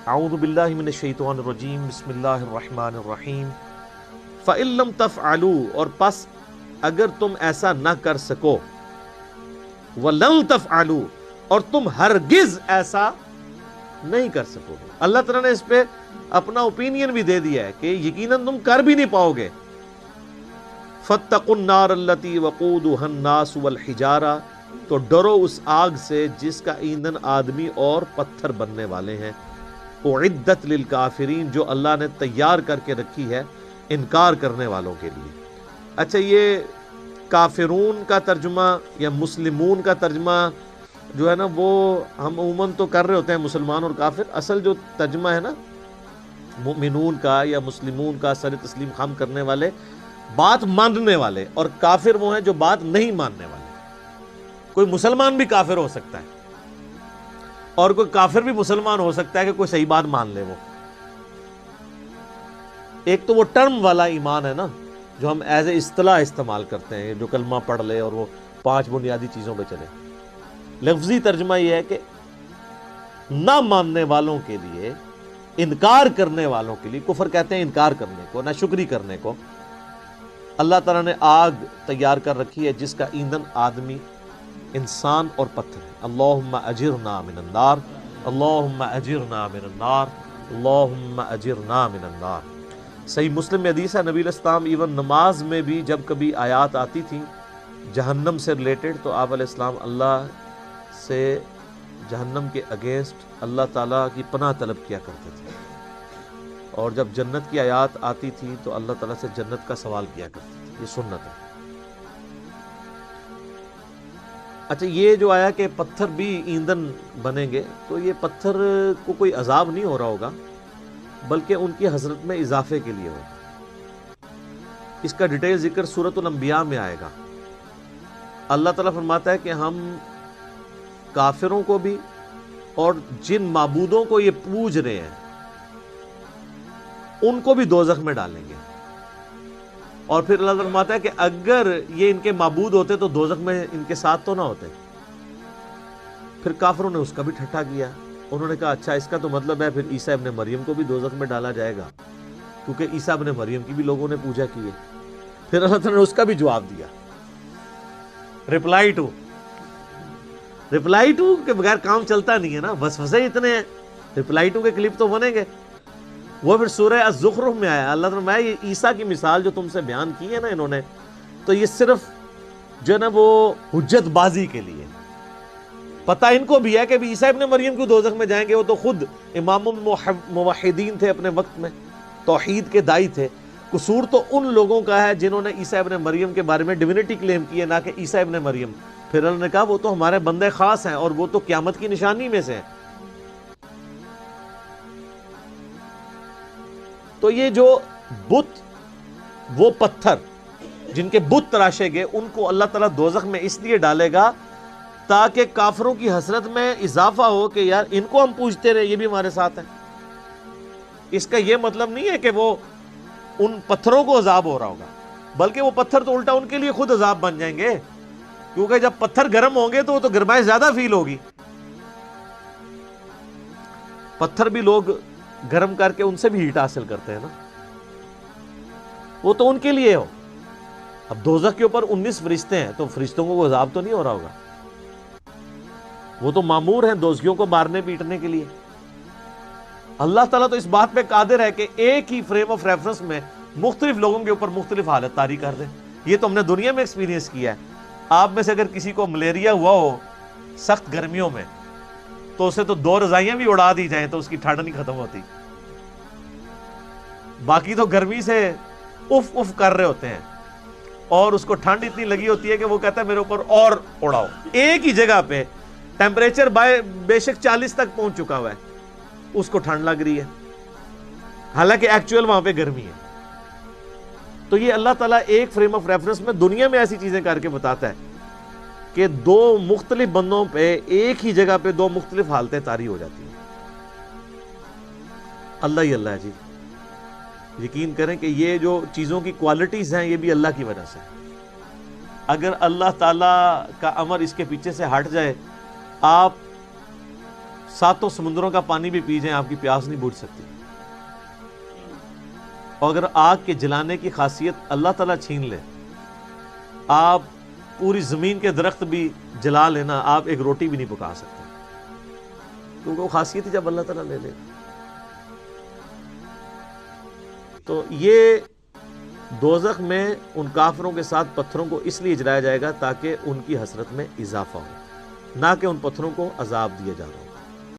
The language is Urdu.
اعوذ باللہ من الشیطان الرجیم بسم اللہ الرحمن الرحیم فَإِن لَّمْ تَفْعَلُوا اور پس اگر تم ایسا نہ کر سکو وَلَن تَفْعَلُوا اور تم ہرگز ایسا نہیں کر سکو گے. اللہ تعالیٰ نے اس پہ اپنا اوپینین بھی دے دیا ہے کہ یقیناً تم کر بھی نہیں پاؤ گے. فَاتَّقُوا النَّارَ الَّتِي وَقُودُهَا النَّاسُ وَالْحِجَارَةُ تو ڈرو اس آگ سے جس کا ایندھن آدمی اور پتھر بننے والے ہیں. اعدت للکافرین جو اللہ نے تیار کر کے رکھی ہے انکار کرنے والوں کے لیے. اچھا یہ کافرون کا ترجمہ یا مسلمون کا ترجمہ جو ہے نا وہ ہم عموماً تو کر رہے ہوتے ہیں مسلمان اور کافر. اصل جو ترجمہ ہے نا مؤمنون کا یا مسلمون کا سر تسلیم خم کرنے والے بات ماننے والے، اور کافر وہ ہیں جو بات نہیں ماننے والے. کوئی مسلمان بھی کافر ہو سکتا ہے اور کوئی کافر بھی مسلمان ہو سکتا ہے کہ کوئی صحیح بات مان لے. وہ ایک تو وہ ٹرم والا ایمان ہے نا جو ہم ایز اے اصطلاح استعمال کرتے ہیں، جو کلمہ پڑھ لے اور وہ 5 بنیادی چیزوں پہ چلے. لفظی ترجمہ یہ ہے کہ نہ ماننے والوں کے لیے، انکار کرنے والوں کے لیے، کفر کہتے ہیں انکار کرنے کو، نہ شکری کرنے کو، اللہ تعالیٰ نے آگ تیار کر رکھی ہے جس کا ایندھن آدمی، انسان اور پتھر ہے. اللہم اجرنا من النار، اللہم اجرنا من النار، اللہم اجرنا من النار. صحیح مسلم میں حدیث ہے نبی علیہ السلام ایون نماز میں بھی جب کبھی آیات آتی تھیں جہنم سے ریلیٹڈ تو آپ علیہ السلام اللہ سے جہنم کے اگینسٹ اللہ تعالیٰ کی پناہ طلب کیا کرتے تھے، اور جب جنت کی آیات آتی تھی تو اللہ تعالیٰ سے جنت کا سوال کیا کرتے تھے. یہ سنت ہے. اچھا یہ جو آیا کہ پتھر بھی ایندھن بنیں گے، تو یہ پتھر کو کوئی عذاب نہیں ہو رہا ہوگا بلکہ ان کی حسرت میں اضافے کے لیے ہوگا. اس کا ڈیٹیل ذکر سورۃ الانبیاء میں آئے گا. اللہ تعالیٰ فرماتا ہے کہ ہم کافروں کو بھی اور جن معبودوں کو یہ پوج رہے ہیں ان کو بھی دوزخ میں ڈالیں گے. اور پھر اللہ تعالیٰ فرماتا ہے کہ اگر یہ ان کے معبود ہوتے تو دوزخ میں ان کے ساتھ تو نہ ہوتے. پھر کافروں نے اس کا بھی ٹھٹھا کیا. انہوں نے کہا اچھا اس کا تو مطلب ہے پھر عیسیٰ ابن مریم کو بھی دوزخ میں ڈالا جائے گا، کیونکہ عیسیٰ ابن مریم کی بھی لوگوں نے پوجا کی ہے. پھر اللہ تعالیٰ نے اس کا بھی جواب دیا. رپلائی ٹو کے بغیر کام چلتا نہیں ہے نا، وسوسے اتنے ہیں. رپلائی ٹو کے کلپ تو بنیں گے. وہ پھر سورہ الزخرف میں آیا. اللہ تعالیٰ نے یہ عیسیٰ کی مثال جو تم سے بیان کی ہے نا انہوں نے، تو یہ صرف جو ہے نا وہ حجت بازی کے لیے. پتہ ان کو بھی ہے کہ عیسیٰ ابن مریم کو دوزخ میں جائیں گے. وہ تو خود امام الموحدین تھے، اپنے وقت میں توحید کے دائی تھے. قصور تو ان لوگوں کا ہے جنہوں نے عیسیٰ ابن مریم کے بارے میں ڈیوینٹی کلیم کی ہے، نہ کہ عیسیٰ ابن مریم. پھر انہوں نے کہا وہ تو ہمارے بندے خاص ہیں اور وہ تو قیامت کی نشانی میں سے ہیں. تو یہ جو بت، وہ پتھر جن کے بت تراشے گئے، ان کو اللہ تعالیٰ دوزخ میں اس لیے ڈالے گا تاکہ کافروں کی حسرت میں اضافہ ہو کہ یار ان کو ہم پوجتے رہے، یہ بھی ہمارے ساتھ ہیں. اس کا یہ مطلب نہیں ہے کہ وہ ان پتھروں کو عذاب ہو رہا ہوگا، بلکہ وہ پتھر تو الٹا ان کے لیے خود عذاب بن جائیں گے، کیونکہ جب پتھر گرم ہوں گے تو وہ تو گرمائش زیادہ فیل ہوگی. پتھر بھی لوگ گرم کر کے ان سے بھی ہیٹ حاصل کرتے ہیں نا، وہ تو ان کے لیے ہو. اب دوزخ کے اوپر 19 فرشتے ہیں تو فرشتوں کو عذاب تو نہیں ہو رہا ہوگا، وہ تو مامور ہیں دوزخیوں کو مارنے پیٹنے کے لیے. اللہ تعالیٰ تو اس بات پہ قادر ہے کہ ایک ہی فریم آف ریفرنس میں مختلف لوگوں کے اوپر مختلف حالت طاری کر دے. یہ تو ہم نے دنیا میں ایکسپیرینس کیا ہے. آپ میں سے اگر کسی کو ملیریا ہوا ہو سخت گرمیوں میں تو اسے تو 2 رضائیاں بھی اڑا دی جائیں تو اس کی ٹھنڈ نہیں ختم ہوتی. باقی تو گرمی سے اف اف کر رہے ہوتے ہیں اور اس کو ٹھنڈ اتنی لگی ہوتی ہے کہ وہ کہتا ہے میرے اوپر اور اڑاؤ. ایک ہی جگہ پہ ٹیمپریچر بے شک 40 تک پہنچ چکا ہوا ہے، اس کو ٹھنڈ لگ رہی ہے، حالانکہ ایکچوئل وہاں پہ گرمی ہے. تو یہ اللہ تعالیٰ ایک فریم آف ریفرنس میں دنیا میں ایسی چیزیں کر کے بتاتا ہے کہ 2 مختلف بندوں پہ ایک ہی جگہ پہ 2 مختلف حالتیں طاری ہو جاتی ہیں. اللہ ہی اللہ ہے جی. یقین کریں کہ یہ جو چیزوں کی کوالٹیز ہیں یہ بھی اللہ کی وجہ سے. اگر اللہ تعالیٰ کا امر اس کے پیچھے سے ہٹ جائے، آپ 7 سمندروں کا پانی بھی پی جائیں آپ کی پیاس نہیں بجھ سکتی. اور اگر آگ کے جلانے کی خاصیت اللہ تعالیٰ چھین لے، آپ پوری زمین کے درخت بھی جلا لینا، آپ ایک روٹی بھی نہیں پکا سکتے، کیونکہ وہ خاصیت ہی جب اللہ تعالیٰ لے لے. تو یہ دوزخ میں ان کافروں کے ساتھ پتھروں کو اس لیے جلایا جائے گا تاکہ ان کی حسرت میں اضافہ ہو، نہ کہ ان پتھروں کو عذاب دیا جا رہا ہو.